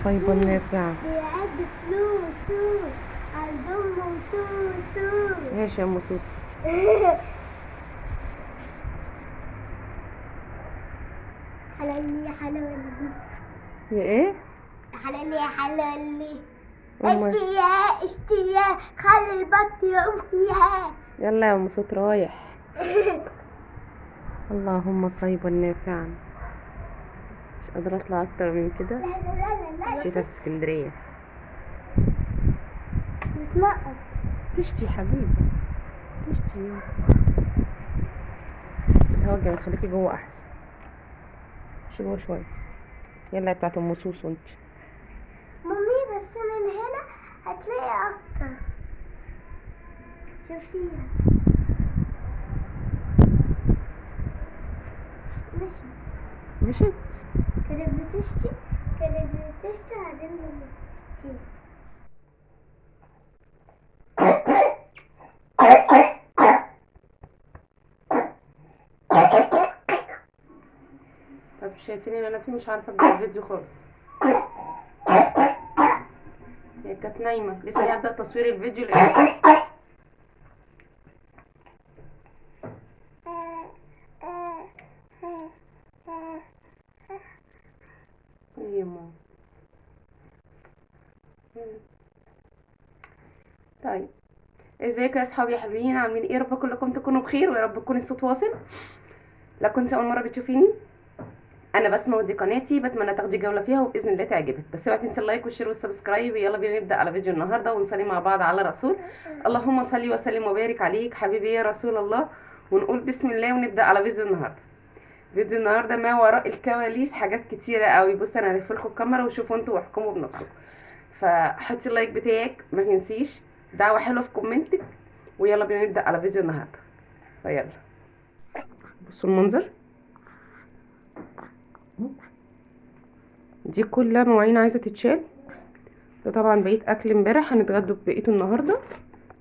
الصيبة النافعة. بيعد فلوس عالضم وسوسو. ايش يا ام سوسو؟ حلالي حلالي يا ايه؟ حلالي حلالي أمال. اشتيا خلي البط يقوم فيها. يلا يا ام صوت رايح. اللهم صيبا نافعا. مش قادرة اطلع اكتر من كده. شتا في اسكندرية بتنقط. تشتي يا حبيبي، تشتي. بس الهوا الجامد خليكي جوه احسن، مش جوه شوية. يلا يا بتاعت ام سوسو انت. مامي بس من هنا هتلاقي اكتر. شوفيها مشيت. كانت بتشتي بعدين بتشتي. طب شايفين ان انا فيه مش عارفة ابدأ الفيديو خالص. هي كانت نايمة لسه هبدأ تصوير الفيديو لقيت. ايه يا ماما. طيب ازيكم يا اصحابي يا حبيبين، عاملين ايه؟ رب كلكم تكونوا بخير ويا رب تكون الصوت واصل. لو كنت اول مره بتشوفيني انا بسمة ودي قناتي، بتمنى تاخدي جوله فيها وباذن الله تعجبك. بس اوعي تنسي اللايك والشير والسبسكرايب. يلا بينا نبدا على فيديو النهارده ونصلي مع بعض على رسول. اللهم صل وسلم وبارك عليك حبيبي يا رسول الله. ونقول بسم الله ونبدا على فيديو النهارده. فيديو النهارده ما وراء الكواليس، حاجات كتيره قوي. بص انا هلف لكم الكاميرا وشوفوا انتوا واحكموا بنفسكم. فحطي اللايك بتاعك، ما تنسيش دعوه حلوه في كومنتك. ويلا بينا نبدا على فيديو النهارده. فيلا بصوا المنظر. دي كلها مواعين عايزه تتشال. ده طبعا بقيت اكل امبارح، هنتغدوا بقيته النهارده.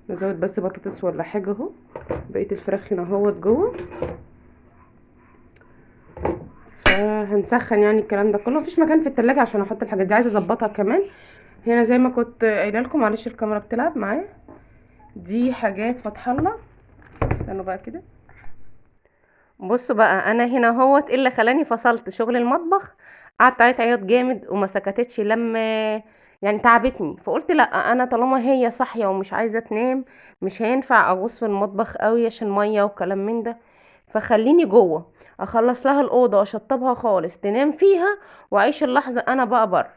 نزود بس بطاطس ولا حاجه اهو. بقيت الفراخ هنا اهوت جوه. فهنسخن يعني الكلام ده كله. مفيش مكان في التلاجة عشان احط الحاجات دي، عايزه اظبطها كمان. هنا زي ما كنت قايله لكم، معلش الكاميرا بتلعب معايا. دي حاجات فتح الله. استنوا بقى كده. بصوا بقى، انا هنا اهوت. ايه اللي خلاني فصلت شغل المطبخ؟ قعدت عيط جامد وما سكتتش لما يعني تعبتني. فقلت لا، انا طالما هي صاحيه ومش عايزه تنام مش هينفع اغوص في المطبخ قوي عشان ميه وكلام من ده. فخليني جوه اخلص لها الاوضه واشطبها خالص تنام فيها، واعيش اللحظه انا بقى بره.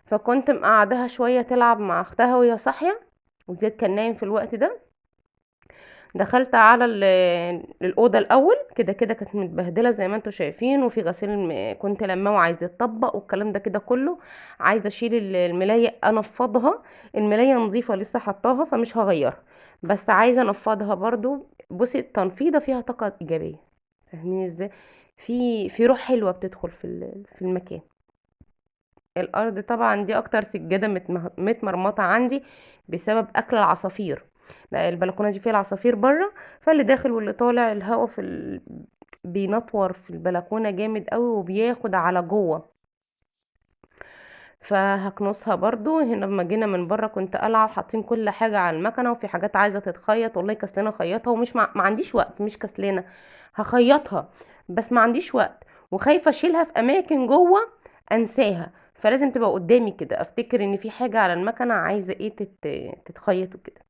فكنت مقعدها شويه تلعب مع اختها وهي صاحيه، وزيد كان نايم في الوقت ده. دخلت على الاوضه الاول. كده كده كانت متبهدله زي ما انتم شايفين، وفي غسيل كنت لماه وعايزه يتطبق والكلام ده كده كله. عايزه اشيل الملايه انفضها. الملايه نظيفه لسه حطاها فمش هغيرها، بس عايزه انفضها برضو. بصي التنفيضه فيها طاقه ايجابيه، فاهمين ازاي؟ في روح حلوه بتدخل في المكان. الارض طبعا دي اكتر سجاده متمرمطه عندي بسبب اكل العصافير. لا البلكونه دي فيها العصافير بره، فاللي داخل واللي طالع الهواء بينطور في البلكونه جامد قوي وبياخد على جوه. فهكنسها برضو. هنا لما جينا من بره كنت قلعه وحاطين كل حاجه على المكنه، وفي حاجات عايزه تتخيط. والله كسلانه اخيطها، ومش ما عنديش وقت. مش كسلانه، هخيطها بس ما عنديش وقت. وخايفه اشيلها في اماكن جوه انساها. فلازم تبقى قدامي كده افتكر ان في حاجه على المكنه عايزه ايه تتخيط وكده.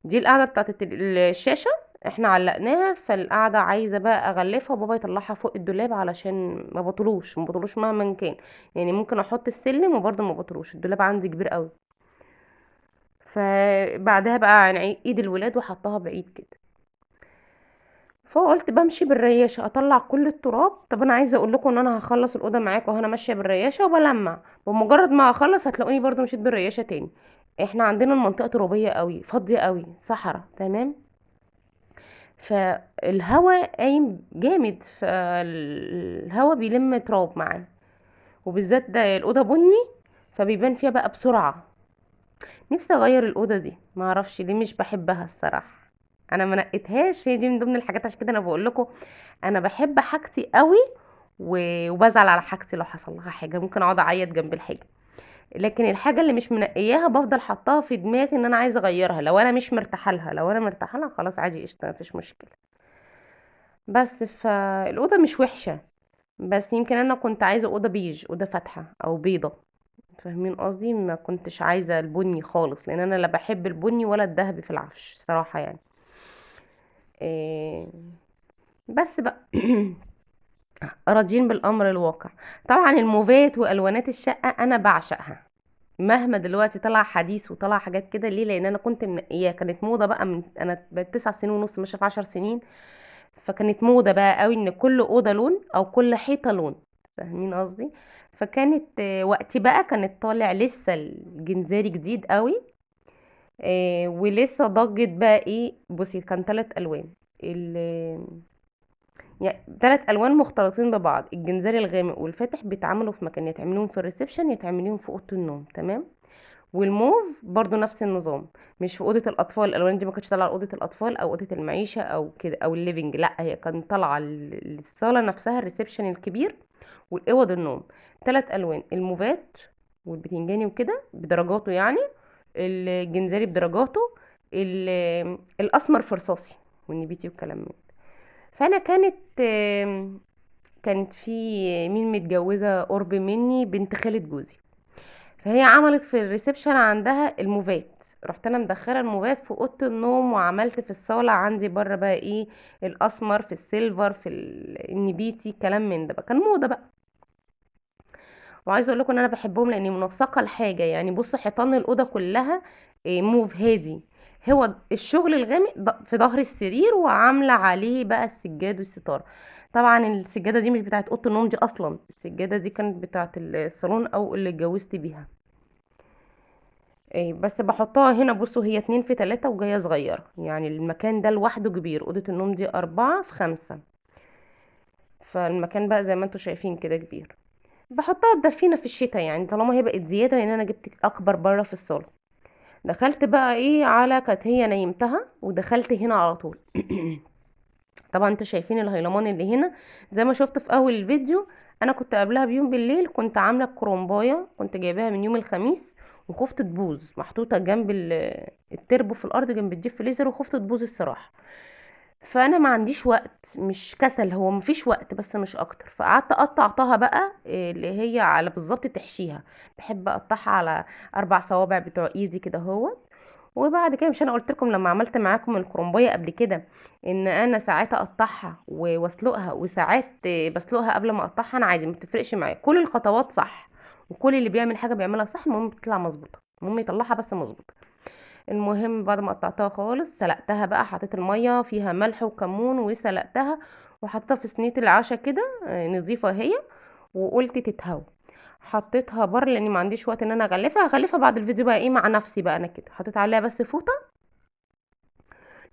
دي القاعده بتاعت الشاشه، احنا علقناها. فالقاعده عايزه بقى اغلفها وبابا يطلعها فوق الدولاب علشان ما بطلوش مهما كان. يعني ممكن احط السلم وبرضه ما بطلوش. الدولاب عندي كبير قوي. فبعدها بقى عن ايد الولاد وحطها بعيد كده. فقلت بمشي بالرياشه اطلع كل التراب. طب انا عايزه اقول لكم ان انا هخلص الاوضه معاكم وانا ماشيه بالرياشه وبلمع. بمجرد ما اخلص هتلاقوني برضو مشيت بالرياشه تاني. احنا عندنا المنطقه ترابيه قوي، فاضيه قوي، صحراء تمام. فالهواء قايم جامد، فالهواء بيلم تراب معاه. وبالذات ده الاوضه بني، فبيبان فيها بقى بسرعه. نفسي اغير الاوضه دي، ما اعرفش ليه مش بحبها الصراحه. انا ما نقيتهاش، في دي من ضمن الحاجات. عشان كده انا بقول لكم انا بحب حاجتي قوي. وبزعل على حاجتي لو حصل لها حاجه، ممكن اقعد اعيط جنب الحاجه. لكن الحاجه اللي مش منقياها بفضل حطاها في دماغي ان انا عايزه اغيرها لو انا مش مرتاحه لها. لو انا مرتاحه لها خلاص عادي قشطه مفيش مشكله. بس فالاوضه مش وحشه، بس يمكن انا كنت عايزه اوضه بيج، اوضه فاتحه او بيضه. فاهمين قصدي؟ ما كنتش عايزه البني خالص، لان انا لا بحب البني ولا الذهبي في العفش صراحه يعني. إيه بس بقى راضيين بالامر الواقع. طبعا الموفات والوانات الشقه انا بعشقها، مهما دلوقتي طلع حديث وطلع حاجات كده. ليه؟ لان انا كنت منقياه، كانت موضه بقى من انا بقت 9 سنين ونص ماشيه في 10 سنين. فكانت موضه بقى قوي ان كل اوضه لون او كل حيطه لون. فاهمين قصدي؟ فكانت وقتي بقى كانت طالع لسه الجنزاري جديد قوي. ولسه ضجت بقى ايه، بصي كان 3 الوان، يعني 3 الوان مختلطين ببعض، الجنزاري الغامق والفاتح بيتعملوا في مكان، يتعملوهم في الريسبشن يتعملوهم في اوضه النوم، تمام. والموف برضو نفس النظام، مش في اوضه الاطفال. الالوان دي ما كانتش طالعه لاوضه الاطفال او اوضه المعيشه او كده او الليفنج، لا هي كانت طالعه للصاله نفسها، الريسبشن الكبير والاوض النوم. 3 الوان، الموفات والبتنجاني وكده بدرجاته يعني، الجنزاري بدرجاته، الاسمر في رصاصي والنبيتي والكلام من ده. فانا كانت في مين متجوزه قرب مني، بنت خالة جوزي، فهي عملت في الريسبشن عندها الموفات. رحت انا مدخله الموفات في اوضه النوم، وعملت في الصاله عندي بره بقى ايه، الاسمر في السيلفر في النبيتي، كلام من ده بقى، كان موضه بقى. وعايزه اقول لكم ان انا بحبهم لاني منسقه الحاجه. يعني بص حيطان الاوضه كلها موف هادي، هو الشغل الغامق في ظهر السرير، وعامله عليه بقى السجاد والستاره. طبعا السجاده دي مش بتاعت اوضه النوم دي اصلا، السجاده دي كانت بتاعت الصالون او اللي اتجوزت بيها. بس بحطها هنا. بصوا هي 2 في 3 وجاية صغيرة، يعني المكان ده لوحده كبير، أوضة النوم دي 4 في 5. فالمكان بقى زي ما انتوا شايفين كده كبير. بحطها تدفينا في الشتاء يعني، طالما هي بقت زيادة لأن أنا جبت أكبر بره في الصالة. دخلت بقى ايه على كانت هي نيمتها، ودخلت هنا على طول. طبعا انتوا شايفين الهيلمان اللي هنا زي ما شفت في أول الفيديو. أنا كنت قبلها بيوم بالليل كنت عاملة كرومباية، كنت جايباها من يوم الخميس، وخفت تبوظ، محطوطه جنب التربو في الارض جنب الديب فريزر، وخفت تبوظ الصراحه. فانا ما عنديش وقت، مش كسل، هو مفيش وقت بس مش اكتر. فقعدت قطعتها بقى اللي هي على بالظبط تحشيها. بحب اقطعها على 4 صوابع بتوع ايدي كده هو. وبعد كده مش انا قلت لكم لما عملت معاكم الكرومبايه قبل كده ان انا ساعات اقطعها واسلقها، وساعات بسلقها قبل ما اقطعها، انا عادي ما بتفرقش معايا، كل الخطوات صح، وكل اللي بيعمل حاجه بيعملها صح، المهم بتطلع مظبوطه، المهم يطلعها بس مظبوطه. المهم بعد ما قطعتها خالص سلقتها بقى، حطيت الميه فيها ملح وكمون وسلقتها، وحطيتها في صينيه العشاء كده نضيفه هي، وقلت تتهوى. حطيتها بره لاني ما عنديش وقت ان انا هغلفها بعد الفيديو بقى ايه مع نفسي بقى. انا كده حطيت عليها بس فوطه،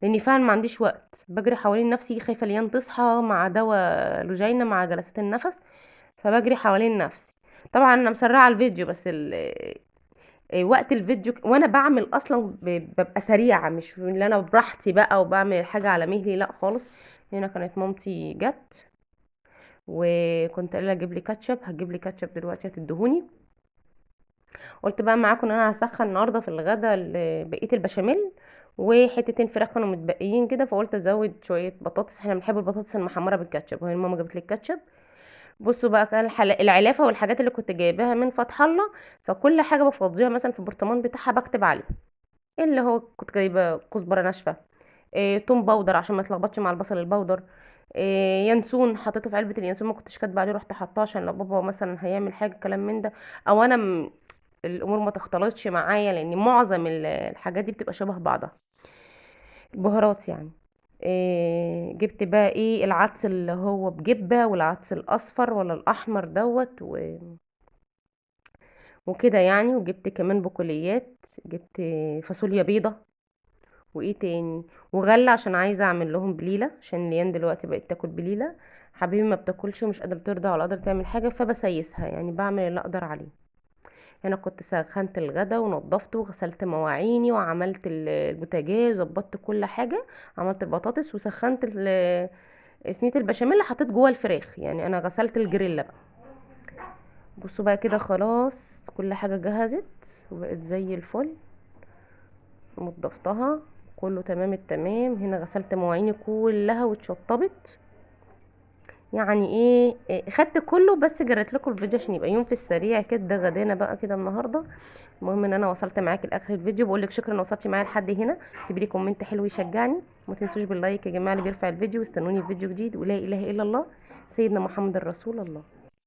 لاني فعلا ما عنديش وقت، بجري حوالين نفسي، خايفه ليان تصحى مع دواء لوجينا مع جلسات النفس، فبجري حوالين نفسي. طبعا انا مسرعه الفيديو بس وقت الفيديو وانا بعمل اصلا ببقى سريعه، مش اللي انا براحتي بقى وبعمل الحاجه على مهلي، لا خالص. هنا كانت مامتي جت، وكنت قايله اجيب لي كاتشب، هجيب لي كاتشب دلوقتي هتدهوني. قلت بقى معاكم ان انا هسخن النهارده في الغدا بقيه البشاميل، وحتتين فراخ كانوا متبقيين كده، فقلت ازود شويه بطاطس، احنا بنحب البطاطس المحمره بالكاتشب، وهي ماما جابت لي الكاتشب. بصوا بقى كان العلافه والحاجات اللي كنت جايباها من فتح الله، فكل حاجه بفضيها مثلا في البرطمان بتاعها بكتب عليه، اللي هو كنت جايبه كزبره ناشفه، توم باودر عشان ما يتلخبطش مع البصل البودر، ينسون حطيته في علبه اليانسون، ما كنتش كاتبه عليه، رحت حطاه عشان لو بابا مثلا هيعمل حاجه كلام من ده، او انا الامور ما تختلطش معايا، لان معظم الحاجات دي بتبقى شبه بعضها، البهارات يعني. جبت بقى ايه العدس اللي هو بجبة، والعدس الاصفر ولا الاحمر دوت وكده يعني. وجبت كمان بقوليات، جبت فاصوليا بيضة، وايه تاني، وغله عشان عايزه اعمل لهم بليله، عشان ليان دلوقتي بقت تاكل بليله، حبيبي ما بتاكلش ومش قادره ترضع ولا قادره تعمل حاجه، فبسيسها يعني، بعمل اللي اقدر عليه. انا كنت سخنت الغدا ونضفته وغسلت مواعيني وعملت البوتاجاز، ظبطت كل حاجه، عملت البطاطس وسخنت صينيه البشاميل اللي حطيت جوه الفراخ، يعني انا غسلت الجريلا بقى. بصوا بقى كده خلاص كل حاجة جهزت وبقت زي الفل. نضفتها كله تمام التمام. هنا غسلت مواعيني كلها واتشطبت. يعني إيه خدت كله، بس جريت لكم الفيديو عشان يبقى يوم في السريع كده. ده غدانا بقى كده النهارده. المهم ان انا وصلت معاكي لاخر الفيديو. بقول لك شكرا ان وصلتي معايا لحد هنا. اكتبي لي كومنت حلو يشجعني. وما تنسوش باللايك يا جماعه اللي بيرفع الفيديو. واستنوني في فيديو جديد. ولا اله الا الله سيدنا محمد رسول الله.